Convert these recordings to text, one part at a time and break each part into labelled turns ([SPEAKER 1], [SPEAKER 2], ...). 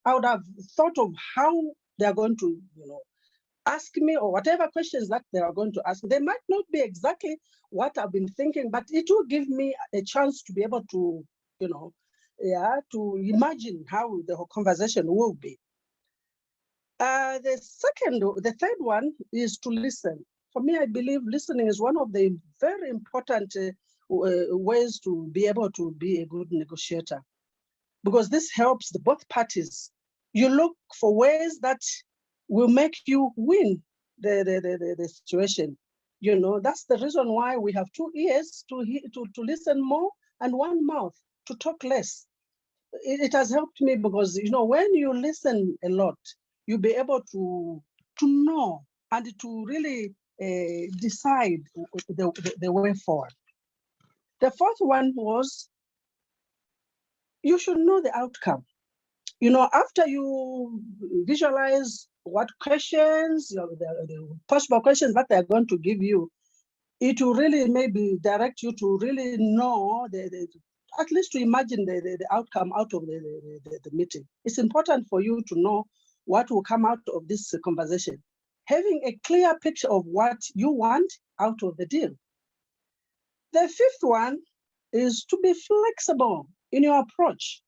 [SPEAKER 1] I would have thought of how they are going to, ask me, or whatever questions that they are going to ask. They might not be exactly what I've been thinking, but it will give me a chance to be able to, to imagine how the whole conversation will be. The third one is to listen. For me, I believe listening is one of the very important ways to be able to be a good negotiator, because this helps both parties. You look for ways that will make you win the situation. That's the reason why we have 2 ears to listen more and 1 mouth to talk less. It has helped me because, when you listen a lot, you'll be able to know and to really decide the way forward. The fourth one was, you should know the outcome. After you visualize what questions, the possible questions that they're going to give you, it will really maybe direct you to really know at least to imagine the outcome out of the meeting. It's important for you to know what will come out of this conversation. Having a clear picture of what you want out of the deal. The fifth one is to be flexible in your approach.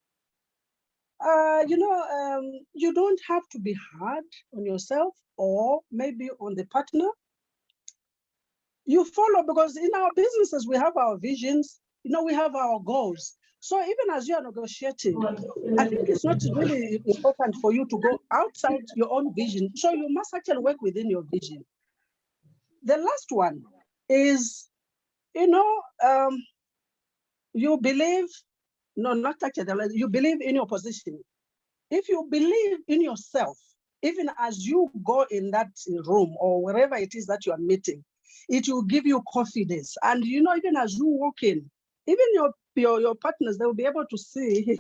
[SPEAKER 1] You don't have to be hard on yourself or maybe on the partner. You follow, because in our businesses, we have our visions, we have our goals. So even as you are negotiating, I think it's not really important for you to go outside your own vision. So you must actually work within your vision. The last one is, you believe, no, not actually, you believe in your position. If you believe in yourself, even as you go in that room or wherever it is that you are meeting, it will give you confidence. And even as you walk in, even your partners, they will be able to see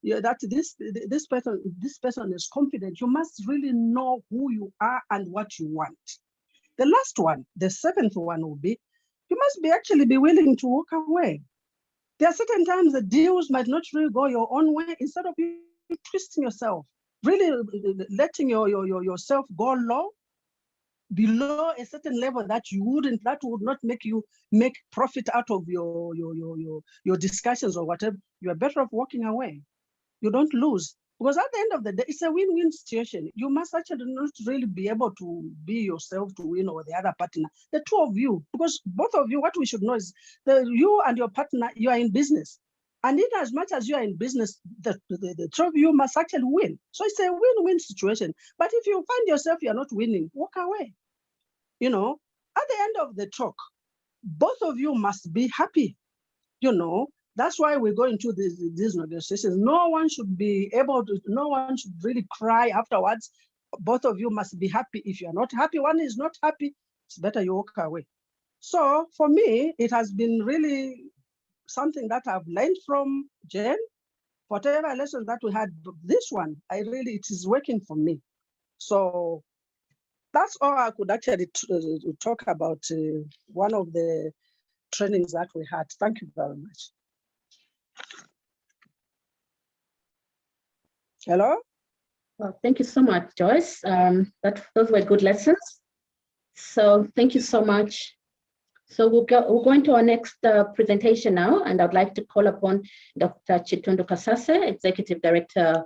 [SPEAKER 1] that this person is confident. You must really know who you are and what you want. The last one, the seventh one, will be, you must actually be willing to walk away. There are certain times the deals might not really go your own way. Instead of you twisting yourself, really letting yourself go low, below a certain level that would not make you make profit out of your discussions or whatever, you are better off walking away. You don't lose, because at the end of the day, it's a win-win situation. You must actually not really be able to be yourself to win or the other partner, the two of you, because both of you, what we should know is that you and your partner, you are in business. And in as much as you are in business, the two of you must actually win. So it's a win-win situation. But if you find yourself you're not winning, walk away. At the end of the talk, both of you must be happy. That's why we go into these negotiations. No one should really cry afterwards. Both of you must be happy. If you're not happy, one is not happy, it's better you walk away. So for me, it has been really something that I've learned from Jen. Whatever lessons that we had, this one, it is working for me. So that's all I could actually talk about one of the trainings that we had. Thank you very much. Hello?
[SPEAKER 2] Well, thank you so much, Joyce. Those were good lessons. So thank you so much. So we'll go into our next presentation now, and I'd like to call upon Dr. Chitundu Kasase, Executive Director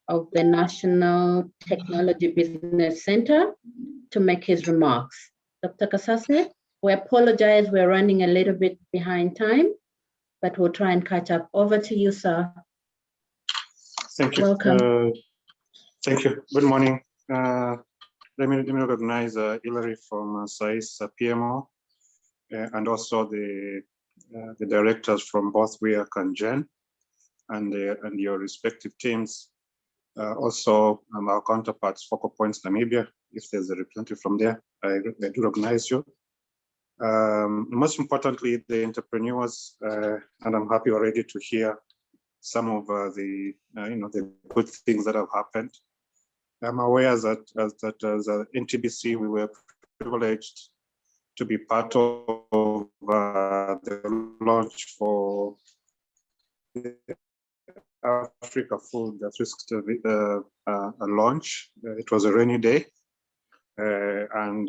[SPEAKER 2] of the National Technology Business Center, to make his remarks. Dr. Kasase, we apologize, we're running a little bit behind time, but we'll try and catch up. Over to you, sir.
[SPEAKER 3] Thank you.
[SPEAKER 2] Welcome.
[SPEAKER 3] Thank you. Good morning. Let me recognize Hilary from SAIS PMO, and also the directors from both WIAC and GEN, and your respective teams. Also, our counterparts, Focal Points Namibia, if there's a representative from there, I do recognize you. Most importantly, the entrepreneurs, and I'm happy already to hear some of the good things that have happened. I'm aware that as NTBC, we were privileged to be part of the launch for the Africa Food 360 launch. It was a rainy day, and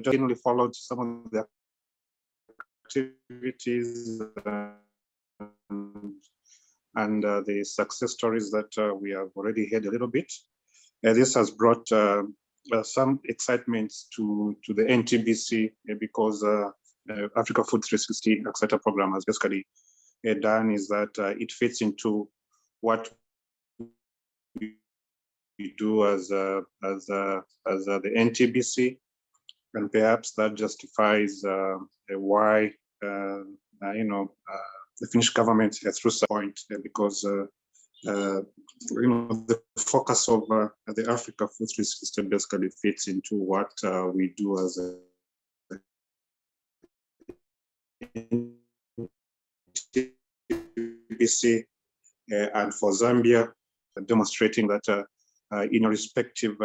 [SPEAKER 3] genuinely followed some of the activities and the success stories that we have already heard a little bit. This has brought some excitement to the NTBC because Africa Food 360 Accelerator Program has basically done is that it fits into what we do as the NTBC, and perhaps that justifies why the Finnish government through some point because the focus of the Africa Food 360 basically fits into what we do as a NTBC, and for Zambia, demonstrating that in your respective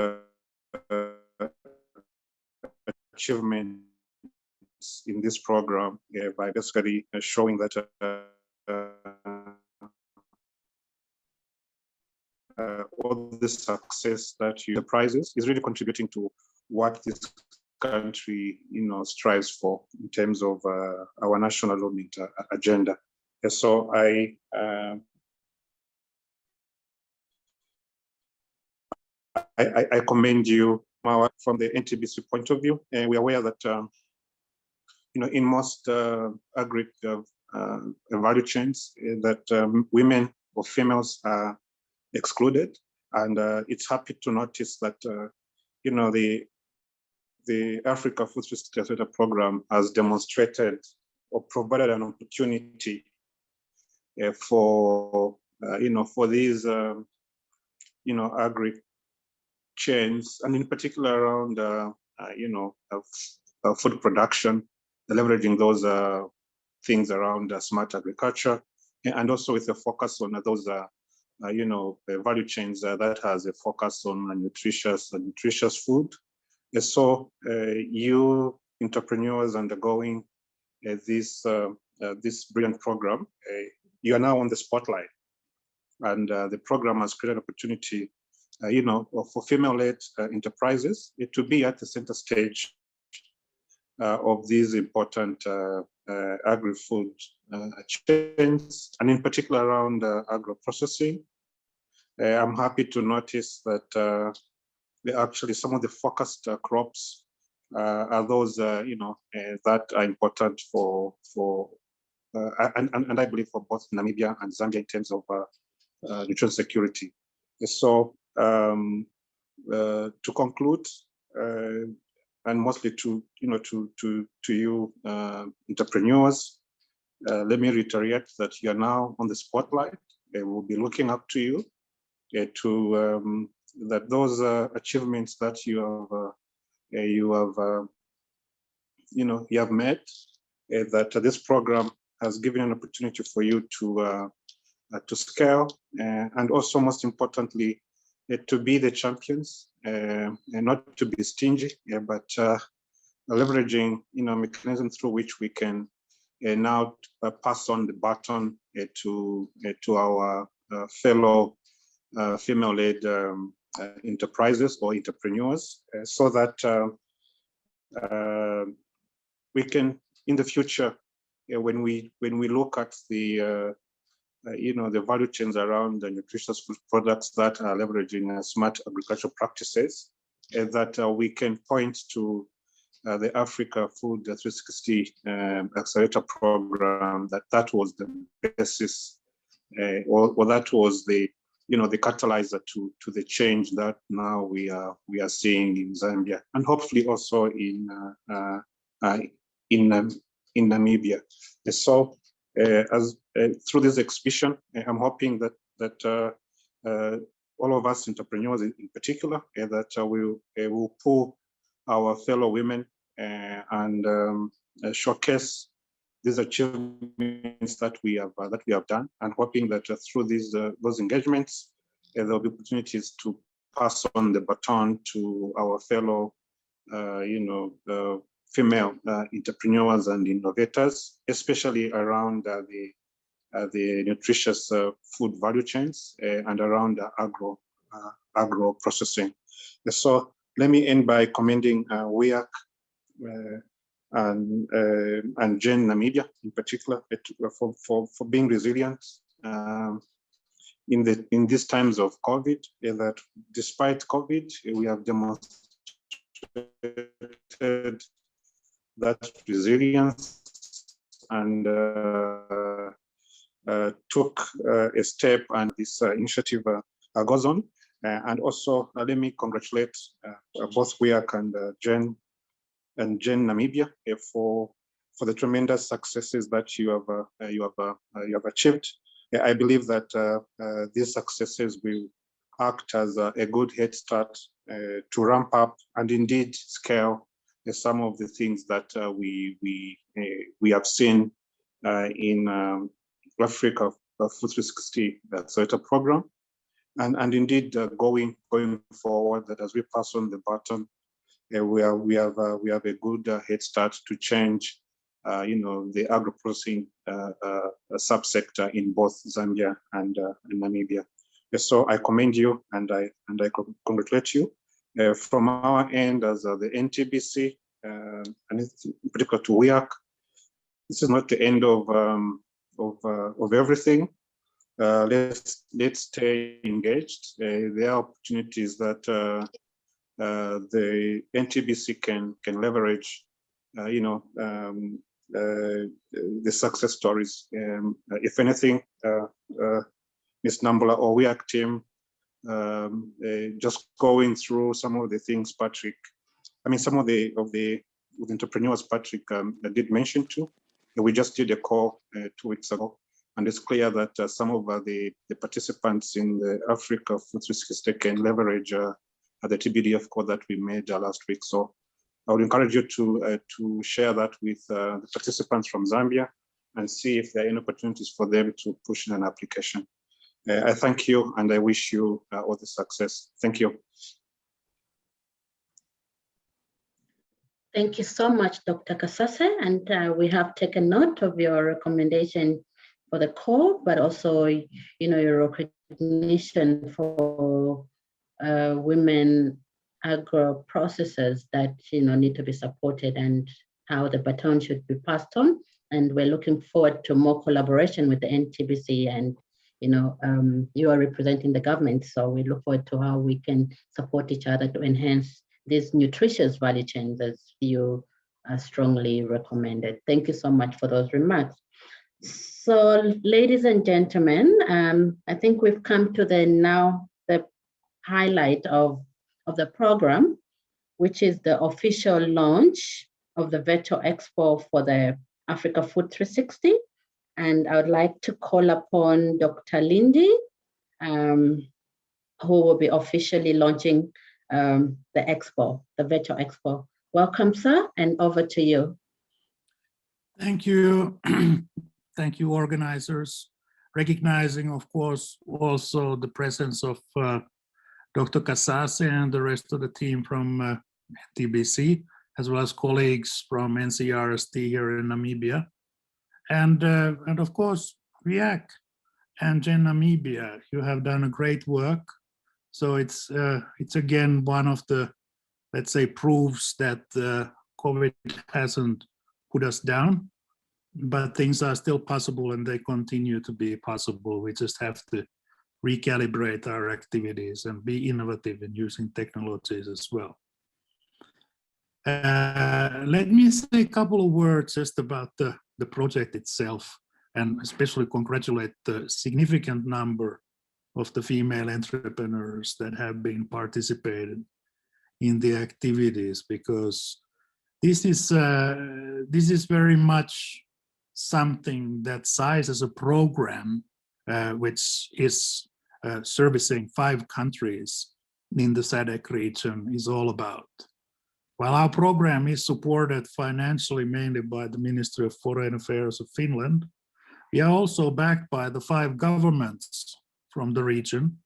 [SPEAKER 3] achievements in this program by basically showing that all the success that you prizes is really contributing to what this country strives for in terms of our national development agenda. And so I commend you, Mawa, from the NTBC point of view. And we're aware that in most agri value chains that women or females are excluded, and it's happy to notice that the Africa Food 360 Accelerator Program has demonstrated or provided an opportunity for these agri chains, and in particular around food production, leveraging those things around smart agriculture, and also with a focus on those value chains that has a focus on nutritious food. And so you entrepreneurs undergoing this brilliant program, you are now on the spotlight, and the program has created opportunity for female-led enterprises to be at the center stage of these important agri-food chains, and in particular around agro-processing. I'm happy to notice that actually some of the focused crops are those that are important for and I believe for both Namibia and Zambia in terms of nutrition security. So to conclude, and mostly to you entrepreneurs, let me reiterate that you are now on the spotlight. We'll be looking up to you to that those achievements that you have met, that this program has given an opportunity for you to scale, and also most importantly, to be the champions, and not to be stingy, but leveraging mechanisms through which we can now pass on the baton to our fellow female-led enterprises or entrepreneurs, so that we can in the future, when we look at the the value chains around the nutritious food products that are leveraging smart agricultural practices, that we can point to the Africa Food 360 Accelerator Program, that was the basis, or that was the the catalyzer to the change that now we are seeing in Zambia, and hopefully also in Namibia. So as through this exhibition, I'm hoping that all of us entrepreneurs in particular, that we will pull our fellow women and showcase these achievements that we have done, and hoping that through those engagements, there will be opportunities to pass on the baton to our fellow female entrepreneurs and innovators, especially around the nutritious food value chains and around agro processing. So let me end by commending WEAC and Gen Namibia in particular for being resilient in these times of COVID. That despite COVID, we have demonstrated that resilience and took a step, and this initiative goes on. And also, let me congratulate both WEAC and Gen Namibia for the tremendous successes that you have achieved. I believe that these successes will act as a good head start to ramp up and indeed scale some of the things that we have seen in Africa Food360 Accelerator program, and indeed going forward, that as we pass on the baton, we have a good head start to change, the agro-processing subsector in both Zambia and Namibia. So I commend you and I congratulate you. From our end as the NTBC, and in particular to WEAC, this is not the end of everything. Let's stay engaged. There are opportunities that the NTBC can leverage, the success stories. If anything, Ms. Nambula or WEAC team, just going through some of the things Patrick, some of the entrepreneurs Patrick did mention too. We just did a call 2 weeks ago, and it's clear that some of the participants in the Africa Food360 can leverage the TBDF call that we made last week. So I would encourage you to share that with the participants from Zambia and see if there are any opportunities for them to push in an application. I thank you and I wish you all the success. Thank you.
[SPEAKER 2] Thank you so much, Dr. Kasase, and we have taken note of your recommendation for the call, but also, your recognition for women agro processors that need to be supported and how the baton should be passed on. And we're looking forward to more collaboration with the NTBC, and you are representing the government, so we look forward to how we can support each other to enhance these nutritious value chains as you strongly recommended. Thank you so much for those remarks. So, ladies and gentlemen, I think we've come to the highlight of the program, which is the official launch of the virtual expo for the Africa Food360. And I would like to call upon Dr. Lindy, who will be officially launching the expo, the virtual expo. Welcome, sir, and over to you.
[SPEAKER 4] Thank you. Thank you, organizers. Recognizing, of course, also the presence of Dr. Kasase and the rest of the team from TBC, as well as colleagues from NCRST here in Namibia. And of course, WEAC and Gen Namibia, you have done a great work. So it's again one of the, let's say, proofs that COVID hasn't put us down, but things are still possible and they continue to be possible. We just have to recalibrate our activities and be innovative in using technologies as well. Let me say a couple of words just about the project itself, and especially congratulate the significant number of the female entrepreneurs that have been participated in the activities, because this is very much something that SAIS as a program, which is servicing 5 countries in the SADC region, is all about. While our program is supported financially mainly by the Ministry of Foreign Affairs of Finland, we are also backed by the 5 governments from the region.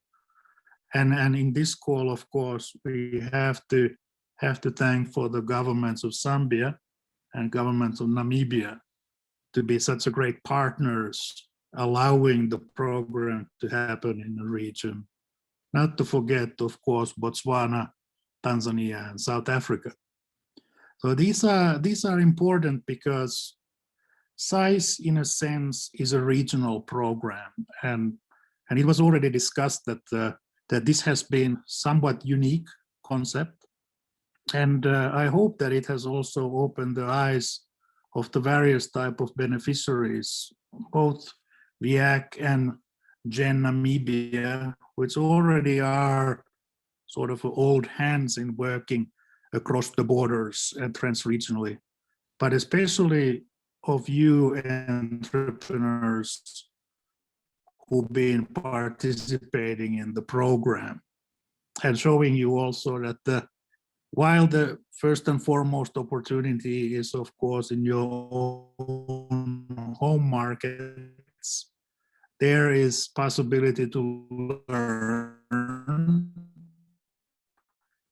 [SPEAKER 4] And in this call, of course, we have to thank for the governments of Zambia and governments of Namibia to be such a great partners allowing the program to happen in the region. Not to forget, of course, Botswana, Tanzania, and South Africa. So these are important because SAIS, in a sense, is a regional program, and it was already discussed that this has been somewhat unique concept, and I hope that it has also opened the eyes of the various type of beneficiaries, both VIAC and GEN Namibia, which already are sort of old hands in working across the borders and transregionally, but especially of you entrepreneurs who've been participating in the program, and showing you also that while the first and foremost opportunity is, of course, in your own home markets, there is possibility to learn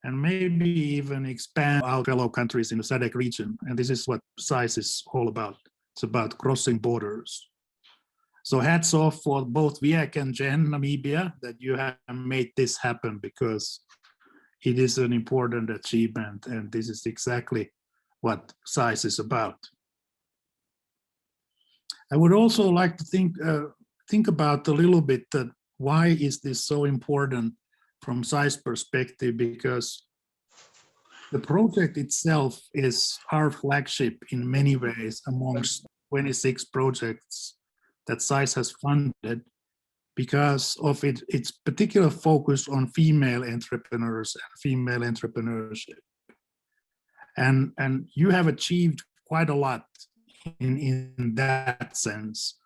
[SPEAKER 4] and maybe even expand out fellow countries in the SADC region. And this is what SAIS is all about. It's about crossing borders. So hats off for both VIAC and GEN Namibia that you have made this happen, because it is an important achievement, and this is exactly what SAIS is about. I would also like to think about a little bit that why is this so important from SAIS perspective, because the project itself is our flagship in many ways amongst 26 projects that SAIS has funded, because of its particular focus on female entrepreneurs and female entrepreneurship. And you have achieved quite a lot in that sense.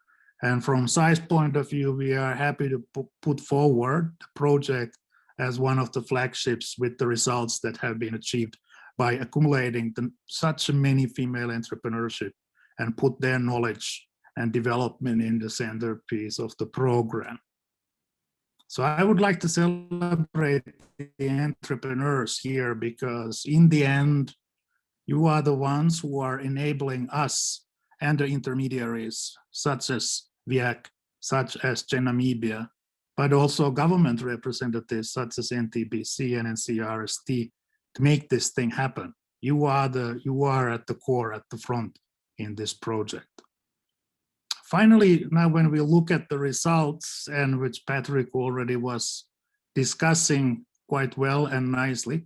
[SPEAKER 4] And from SAIS point of view, we are happy to put forward the project as one of the flagships with the results that have been achieved by accumulating such many female entrepreneurship and put their knowledge and development in the centerpiece of the program. So I would like to celebrate the entrepreneurs here, because in the end, you are the ones who are enabling us and the intermediaries, such as VIAC, such as GEN Namibia, but also government representatives such as NTBC and NCRST, to make this thing happen. You are at the core, at the front in this project. Finally, now when we look at the results, and which Patrick already was discussing quite well and nicely,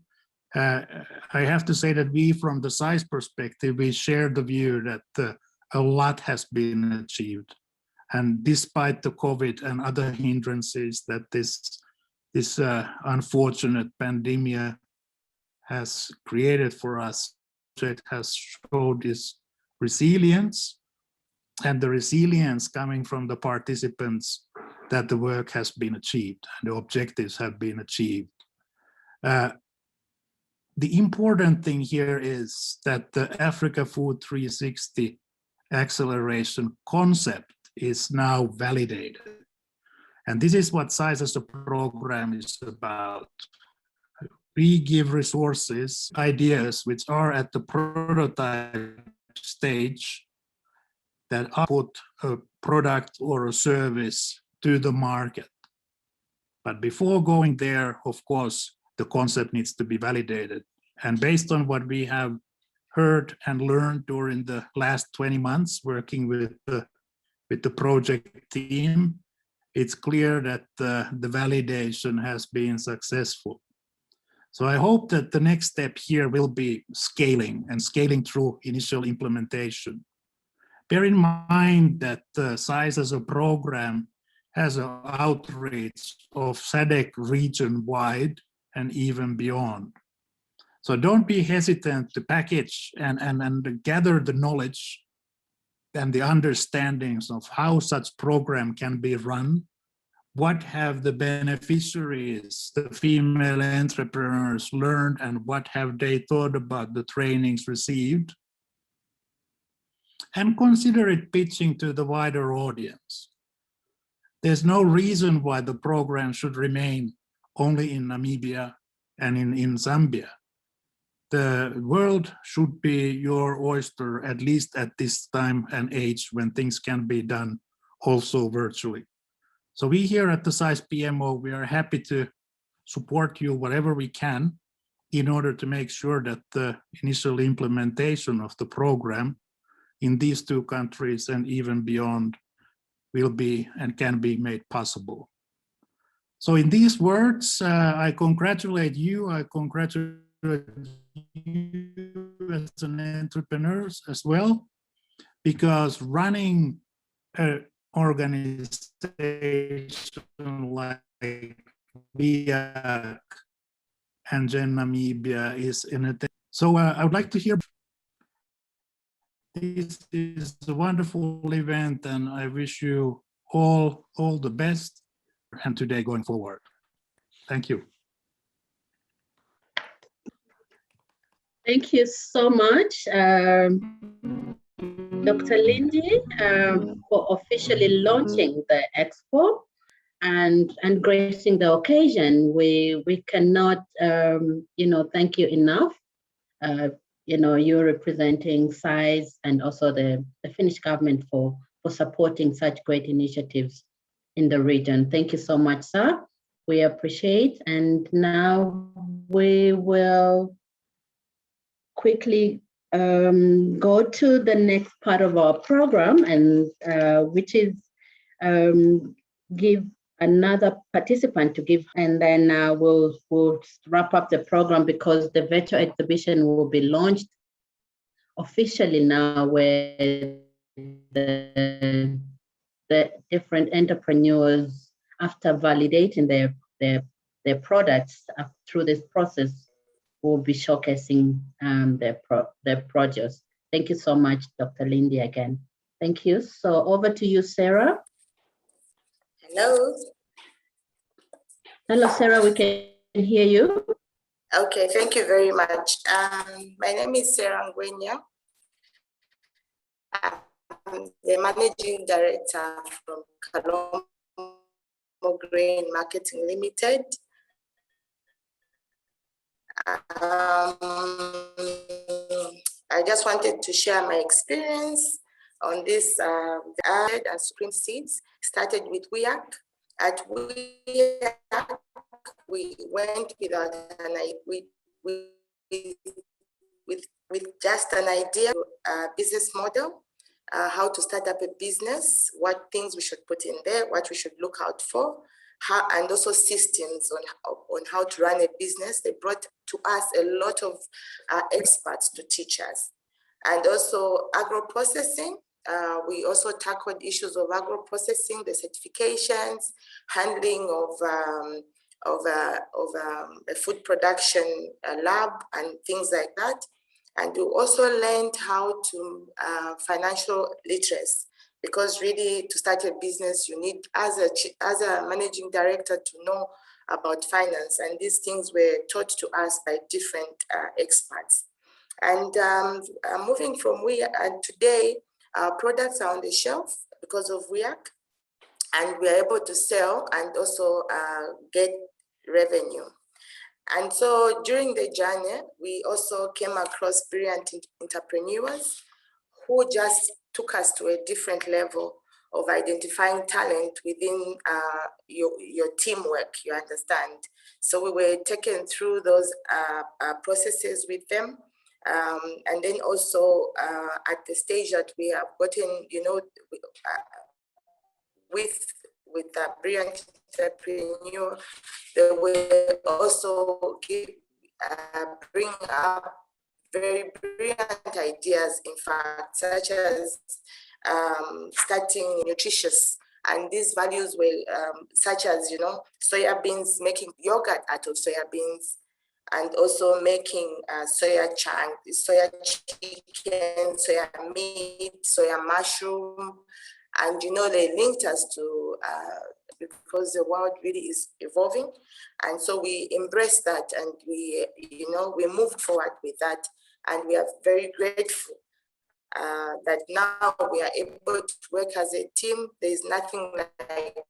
[SPEAKER 4] I have to say that we, from the SAIS perspective, we share the view that a lot has been achieved. And despite the COVID and other hindrances that this unfortunate pandemic has created for us, it has showed its resilience, and the resilience coming from the participants that the work has been achieved and the objectives have been achieved. The important thing here is that the Africa Food 360 acceleration concept is now validated. And this is what SAIS as a program is about. We give resources, ideas, which are at the prototype stage, that output a product or a service to the market. But before going there, of course, the concept needs to be validated. And based on what we have heard and learned during the last 20 months working with the project team, it's clear that the validation has been successful. So I hope that the next step here will be scaling, and scaling through initial implementation. Bear in mind that SAIS as a program has an outreach of SADC region-wide and even beyond. So don't be hesitant to package and gather the knowledge and the understandings of how such program can be run. What have the beneficiaries, the female entrepreneurs, learned, and what have they thought about the trainings received? And consider it pitching to the wider audience. There's no reason why the program should remain only in Namibia and in Zambia. The world should be your oyster, at least at this time and age when things can be done also virtually. So we here at the SAIS PMO, we are happy to support you whatever we can in order to make sure that the initial implementation of the program in these two countries and even beyond will be and can be made possible. So in these words, I congratulate you. I congratulate you as an entrepreneur as well, because running an organization like WIAC and Gen Namibia is in a. So I would like to hear. This is a wonderful event, and I wish you all the best and today going forward. Thank you.
[SPEAKER 2] Thank you so much, Dr. Lindy, for officially launching the Expo and gracing the occasion. We cannot, thank you enough. You're representing SAIS and also the Finnish government for supporting such great initiatives in the region. Thank you so much, sir. We appreciate. And now we will quickly go to the next part of our program, and which is give another participant to give, and then we'll wrap up the program because the virtual exhibition will be launched officially now, where the different entrepreneurs, after validating their products through this process, will be showcasing their produce. Thank you so much, Dr. Lindy, again. Thank you. So over to you, Sarah.
[SPEAKER 5] Hello.
[SPEAKER 2] Hello, Sarah, we can hear you.
[SPEAKER 5] Okay, thank you very much. My name is Sarah Ngwenya. I'm the Managing Director from Kalomo Grain Marketing Limited. I just wanted to share my experience on this and supreme seeds. Started with WIAC. At WIAC, we went with just an idea, business model, how to start up a business, what things we should put in there, what we should look out for, and also systems on how to run a business. They brought to us a lot of experts to teach us. And also agro-processing. We also tackled issues of agro-processing, the certifications, handling of a food production lab and things like that. And we also learned how to financial literacy, because really to start a business, you need, as a managing director, to know about finance. And these things were taught to us by different experts. And moving from WIAC, and today our products are on the shelf because of WIAC, and we are able to sell and also get revenue. And so during the journey, we also came across brilliant entrepreneurs who just took us to a different level of identifying talent within your teamwork, you understand. So we were taken through those processes with them. And then also at the stage that we have gotten, with a brilliant entrepreneur, they will also bring up very brilliant ideas, in fact, such as starting nutritious. And these values were such as, soya beans, making yogurt out of soya beans, and also making soya chunk, soya chicken, soya meat, soya mushroom. And they linked us to, because the world really is evolving. And so we embraced that, and we moved forward with that. And we are very grateful that now we are able to work as a team. There's nothing like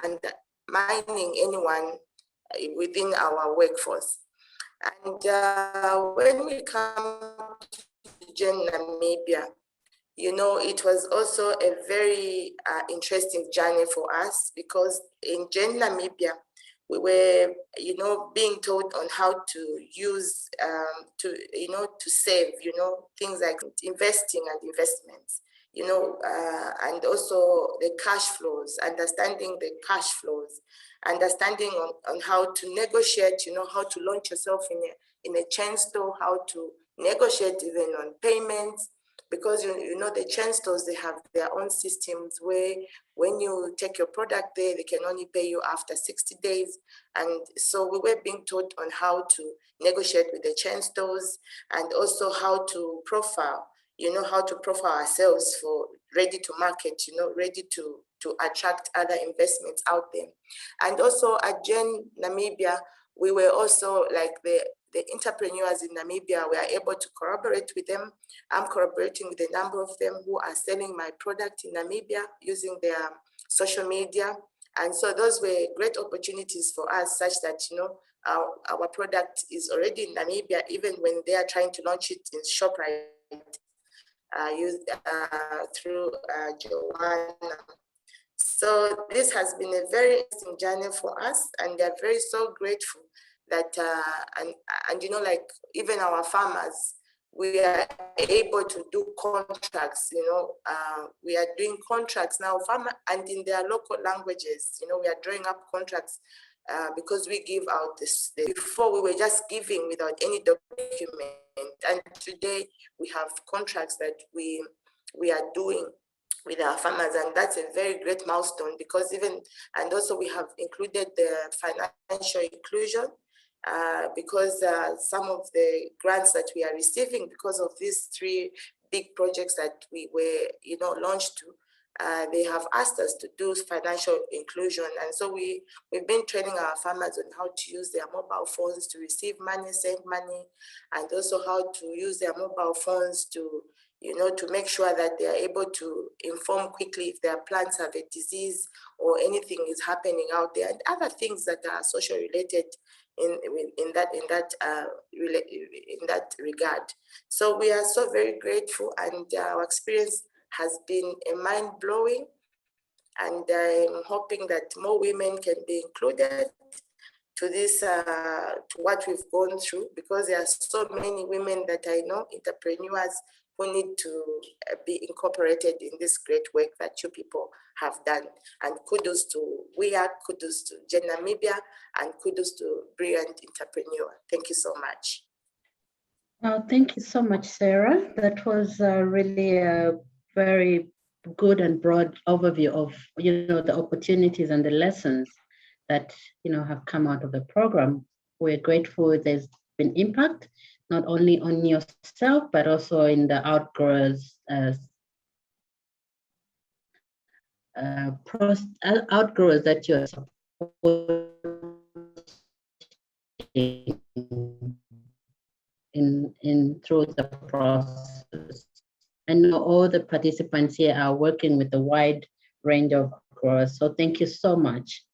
[SPEAKER 5] undermining anyone within our workforce. And when we come to Gen Namibia, you know, it was also a very interesting journey for us, because in Gen Namibia, we were, you know, being taught on how to use, to save, you know, things like investing and investments, you know, and also the cash flows, understanding the cash flows, understanding on how to negotiate, you know, how to launch yourself in a chain store, how to negotiate even on payments, because you know the chain stores, they have their own systems where when you take your product there, they can only pay you after 60 days. And so we were being taught on how to negotiate with the chain stores, and also how to profile, you know, how to profile ourselves for ready to market, you know, ready to attract other investments out there. And also at Gen Namibia, we were also like the entrepreneurs in Namibia, we are able to collaborate with them. I'm collaborating with a number of them who are selling my product in Namibia using their social media. And so those were great opportunities for us, such that, you know, our product is already in Namibia, even when they are trying to launch it in ShopRite through Joanna. So this has been a very interesting journey for us, and they're very so grateful that, and you know, like even our farmers, we are able to do contracts, you know, we are doing contracts now, farmer, and in their local languages, you know, we are drawing up contracts because we give out this. Before we were just giving without any document, and today we have contracts that we are doing with our farmers, and that's a very great milestone, because even, and also we have included the financial inclusion, because some of the grants that we are receiving because of these 3 big projects that we were, you know, launched to, they have asked us to do financial inclusion. And so we've been training our farmers on how to use their mobile phones to receive money, send money, and also how to use their mobile phones to, you know, to make sure that they are able to inform quickly if their plants have a disease or anything is happening out there, and other things that are social related in that regard. So we are so very grateful, and our experience has been mind-blowing, and I'm hoping that more women can be included to this, to what we've gone through, because there are so many women that I know, entrepreneurs, who need to be incorporated in this great work that you people have done. And kudos to WEA, kudos to Gen Namibia, and kudos to Brilliant Entrepreneur. Thank you so much.
[SPEAKER 2] Thank you so much, Sarah. That was really a very good and broad overview of, you know, the opportunities and the lessons that, you know, have come out of the program. We're grateful there's been impact, not only on yourself, but also in the outgrowers, outgrowers that you're supporting in through the process. I know all the participants here are working with a wide range of growers, so thank you so much.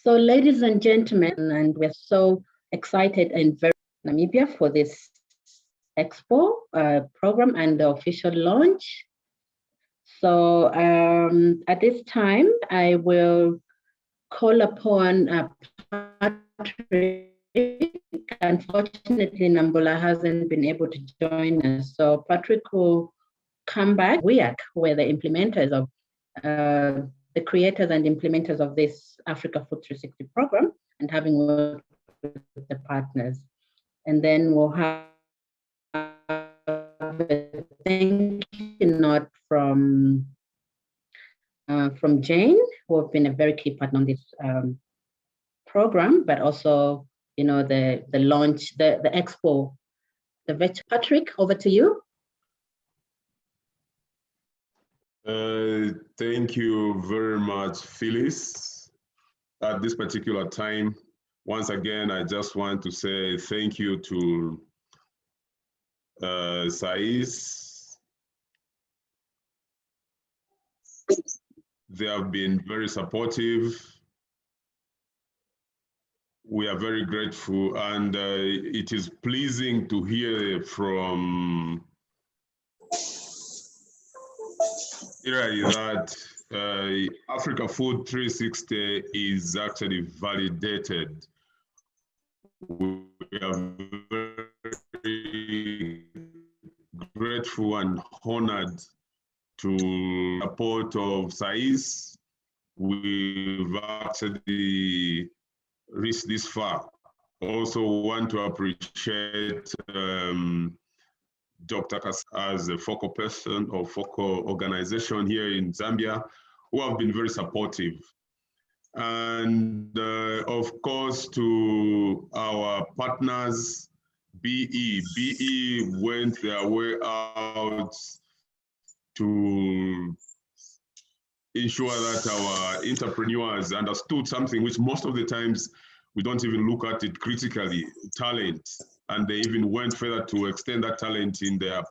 [SPEAKER 2] So ladies and gentlemen, and we're so excited and very Namibia for this EXPO program and the official launch. So at this time, I will call upon Patrick. Unfortunately, Nambula hasn't been able to join us. So Patrick will come back. WEAC, where the implementers of the creators and implementers of this Africa Food 360 program, and having worked with the partners. And then we'll have a thank you note from Jane, who have been a very key partner on this program, but also, you know, the launch, the expo, the virtual. Patrick, over to you.
[SPEAKER 6] Thank you very much, Phyllis. At this particular time, once again, I just want to say thank you to Sais. They have been very supportive. We are very grateful, and it is pleasing to hear from Hilary that Africa Food 360 is actually validated. We are very grateful and honored to support of SAIS. We've actually reached this far. Also want to appreciate Dr. Kas as a focal person or focal organization here in Zambia, who have been very supportive. And of course, to our partners, BE. BE went their way out to ensure that our entrepreneurs understood something which most of the times we don't even look at it critically, talent. And they even went further to extend that talent in their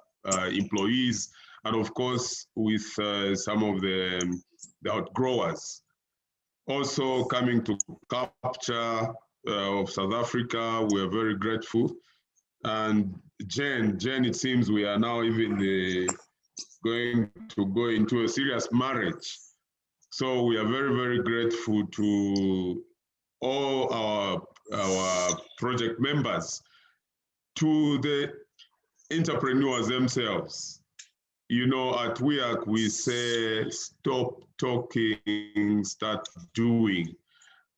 [SPEAKER 6] employees, and of course with some of the outgrowers. Also coming to Capture of South Africa, we are very grateful. And Jen, it seems we are now even going to go into a serious marriage. So we are very, very grateful to all our project members, to the entrepreneurs themselves. You know, at WEAC, we say, stop talking, start doing.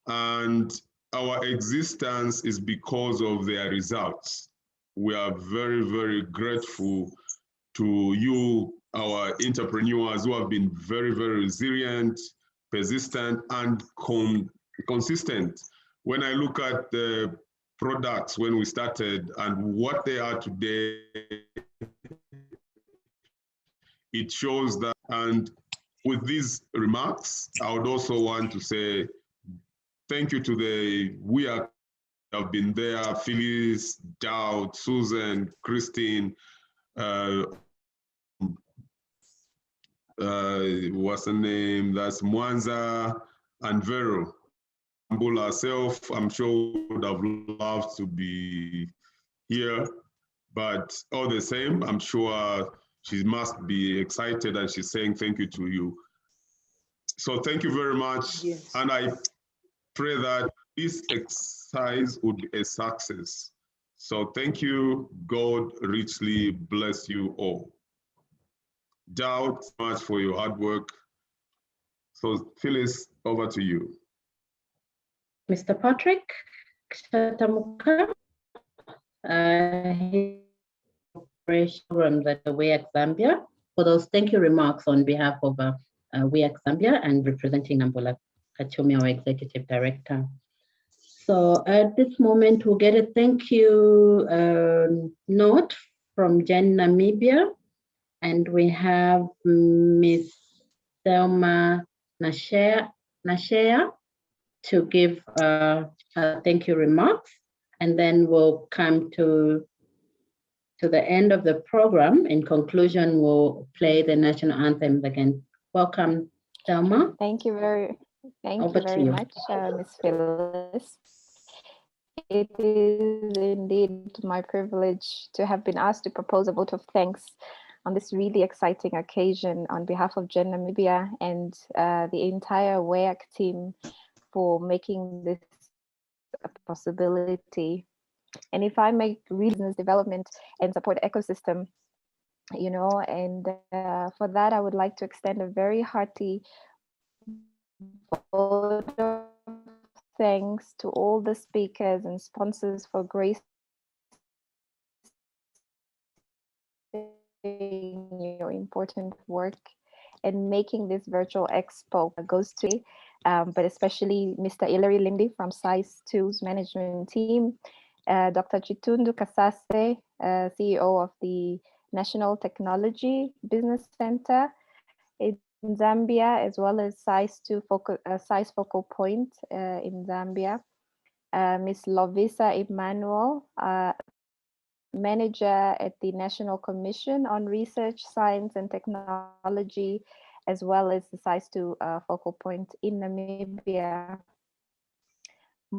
[SPEAKER 6] And our existence is because of their results. We are very, very grateful to you, our entrepreneurs who have been very, very resilient, persistent, and consistent. When I look at the products when we started and what they are today, it shows that. And with these remarks, I would also want to say thank you to the we have been there, Phyllis, Dowd, Susan, Christine, what's the name? That's Mwanza and Vero. Mbula herself, I'm sure would have loved to be here, but all the same, I'm sure she must be excited and she's saying thank you to you. So thank you very much.
[SPEAKER 1] Yes.
[SPEAKER 6] And I pray that this exercise would be a success. So thank you. God richly bless you all. Doubt much for your hard work. So Phyllis, over to you.
[SPEAKER 2] Mr. Patrick Chatamuka, from the WEAC Zambia, for those thank you remarks on behalf of WEAC Zambia and representing Nambula Kachumi, our Executive Director. So at this moment, we'll get a thank you note from Jen Namibia, and we have Ms. Thelma Nashea to give thank you remarks, and then we'll come to the end of the program. In conclusion, we'll play the national anthems again. Welcome, Thelma.
[SPEAKER 7] Thank you very much, Ms. Phyllis. It is indeed my privilege to have been asked to propose a vote of thanks on this really exciting occasion on behalf of Gen Namibia and the entire WEAC team for making this a possibility. And if I make business development and support ecosystem, you know, and for that, I would like to extend a very hearty vote of thanks to all the speakers and sponsors for gracing your important work and making this virtual expo goes to, but especially Mr. Hilary Lindy from SAIS2's management team, Dr. Chitundu Kasase, CEO of the National Technology Business Center in Zambia, as well as SAIS2 SAIS Focal Point in Zambia, Ms. Lovisa Emmanuel, manager at the National Commission on Research, Science and Technology, as well as the SAIS2 Focal Point in Namibia.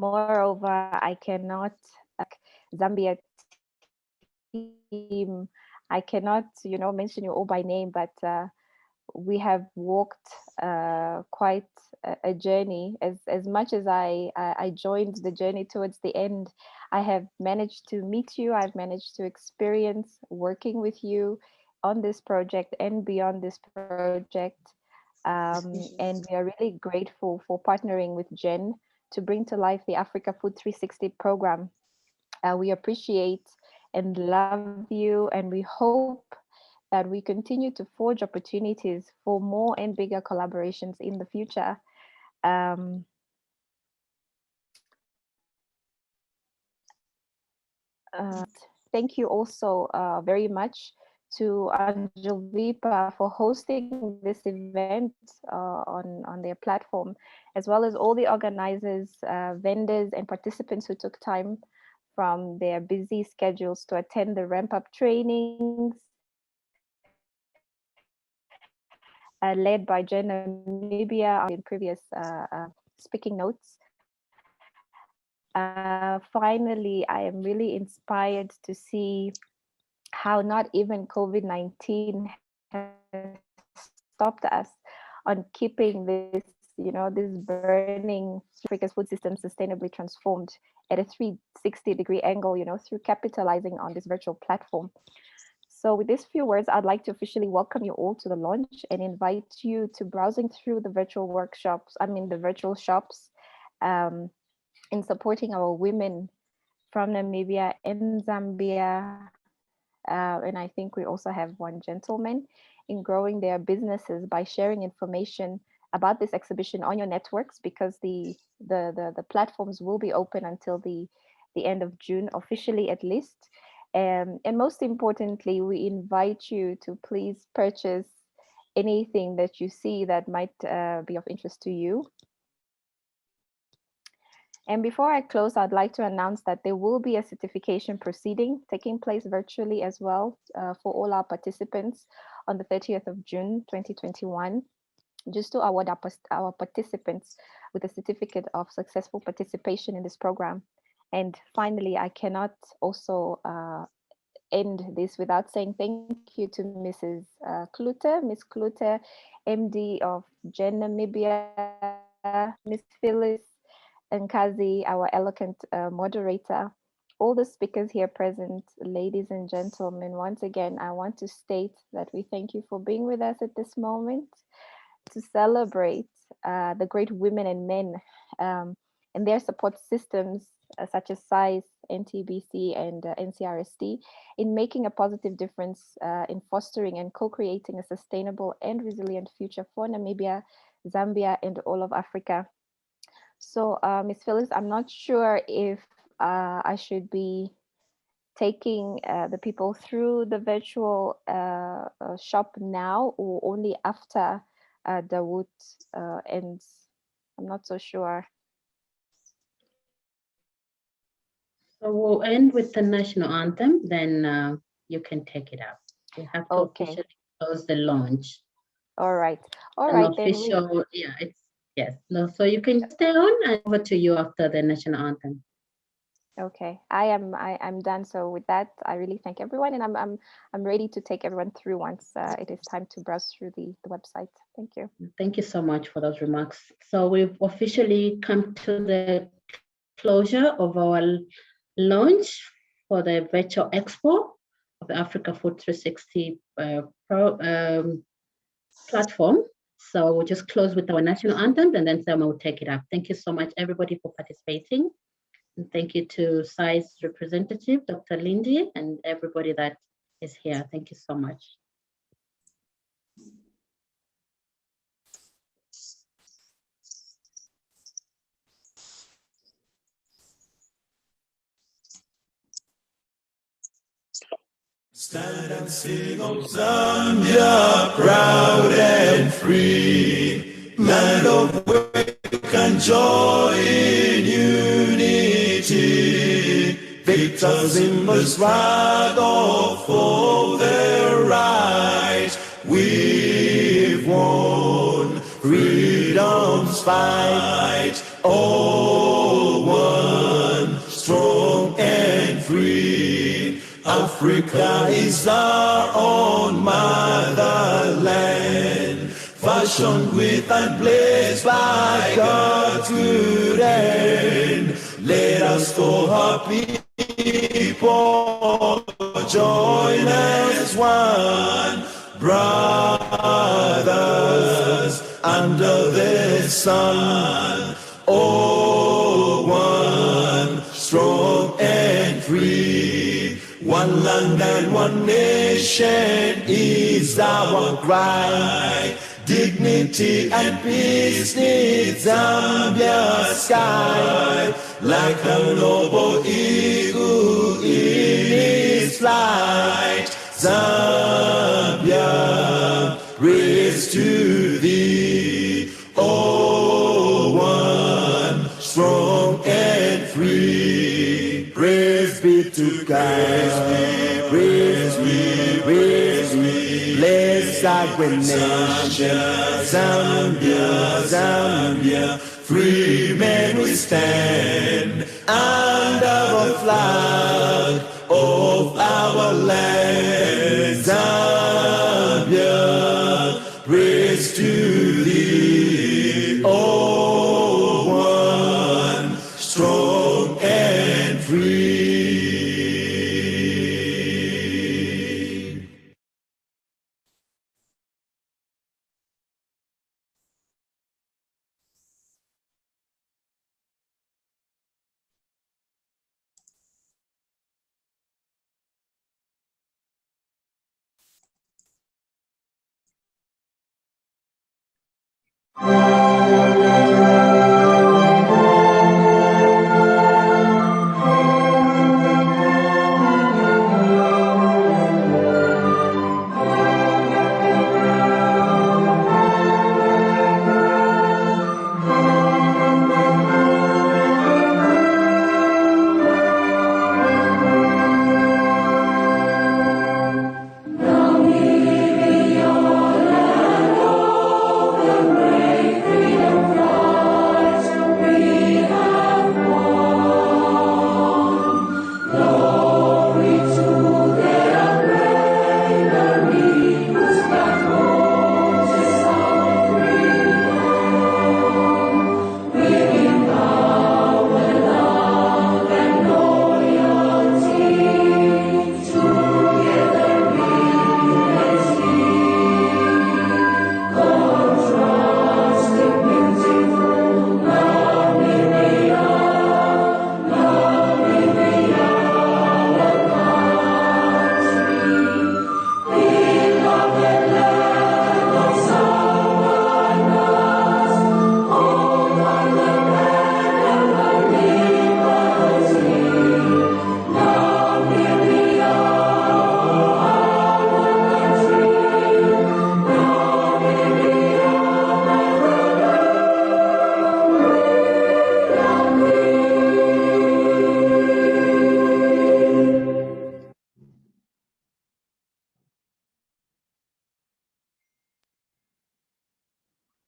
[SPEAKER 7] Moreover, I cannot Zambia team. I cannot, mention you all by name, but we have walked quite a journey. As much as I joined the journey towards the end, I have managed to meet you. I've managed to experience working with you on this project and beyond this project. And we are really grateful for partnering with Jen to bring to life the Africa Food 360 program. We appreciate and love you, and we hope that we continue to forge opportunities for more and bigger collaborations in the future. Thank you also very much to Angel Vipa for hosting this event on their platform, as well as all the organizers, vendors, and participants who took time from their busy schedules to attend the ramp-up trainings led by Jen Namibia in previous speaking notes. Finally, I am really inspired to see how not even COVID-19 has stopped us on keeping this, this burning Africa's food system sustainably transformed at a 360-degree angle, through capitalizing on this virtual platform. So with these few words, I'd like to officially welcome you all to the launch and invite you to browsing through the virtual the virtual shops in supporting our women from Namibia and Zambia. And I think we also have one gentleman in growing their businesses by sharing information about this exhibition on your networks, because the platforms will be open until the end of June, officially at least. And most importantly, we invite you to please purchase anything that you see that might be of interest to you. And before I close, I'd like to announce that there will be a certification proceeding taking place virtually as well for all our participants on the 30th of June, 2021, just to award our participants with a certificate of successful participation in this program. And finally, I cannot also end this without saying thank you to Mrs. Klute, Miss Klute, MD of Jen Namibia, Miss Phyllis Nkazi, our eloquent moderator, all the speakers here present, ladies and gentlemen. Once again, I want to state that we thank you for being with us at this moment to celebrate the great women and men and their support systems such as SAIS, NTBC, and NCRSD in making a positive difference in fostering and co-creating a sustainable and resilient future for Namibia, Zambia, and all of Africa. So, Ms. Phyllis, I'm not sure if I should be taking the people through the virtual shop now or only after Dawood ends. I'm not so sure.
[SPEAKER 2] So we'll end with the national anthem, then you can take it up. We have to officially close the launch.
[SPEAKER 7] All right. All
[SPEAKER 2] An
[SPEAKER 7] right.
[SPEAKER 2] official, then yeah, it's yes. No, so you can stay on and over to you after the national anthem.
[SPEAKER 7] Okay, I'm done. So with that, I really thank everyone, and I'm ready to take everyone through once it is time to browse through the website. Thank you.
[SPEAKER 2] Thank you so much for those remarks. So we've officially come to the closure of our launch for the virtual expo of the Africa Food 360 platform. So we'll just close with our national anthem, and then Selma will take it up. Thank you so much, everybody, for participating. And thank you to SAIS representative, Dr. Lindy, and everybody that is here. Thank you so much.
[SPEAKER 8] Stand and sing of Zambia, proud and free, land of wake and joy in unity, victors in the struggle for their right. We've won freedom's fight, all world. Africa is our own motherland, fashioned with and blessed by God's good hand. Let us go, her people, join as one, brothers under the sun. Oh, one, strong and free. One land and one nation is our cry. Dignity and peace needs Zambia's sky. Like a noble eagle in its flight, Zambia, praise to thee. Oh, one, strong and free. Praise be to God. Praise be, bless our nation. Zambia, Zambia, free men we stand under the flag of our land. Zambia, praise to thee. Oh, one, strong and free.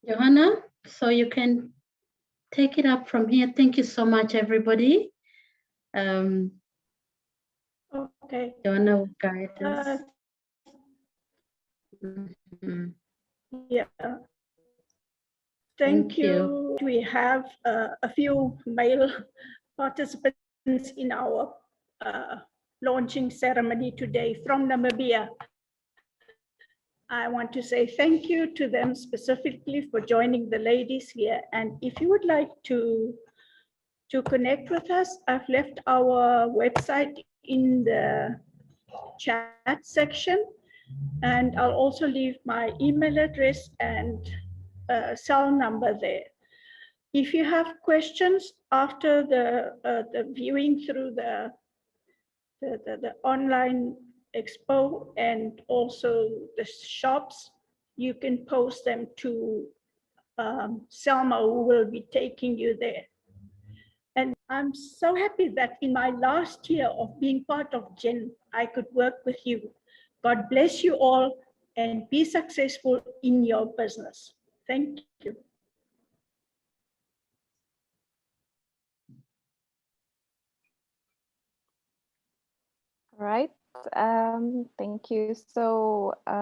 [SPEAKER 2] Johanna, so you can take it up from here. Thank you so much, everybody.
[SPEAKER 9] Okay.
[SPEAKER 2] Johanna will guide us.
[SPEAKER 9] Yeah. Thank you. We have a few male participants in our launching ceremony today from Namibia. I want to say thank you to them specifically for joining the ladies here. And if you would like to connect with us, I've left our website in the chat section. And I'll also leave my email address and cell number there. If you have questions after the viewing through the online expo and also the shops, you can post them to Selma, who will be taking you there. And I'm so happy that in my last year of being part of GEN, I could work with you. God bless you all and be successful in your business. Thank you.
[SPEAKER 7] All right. Thank you. So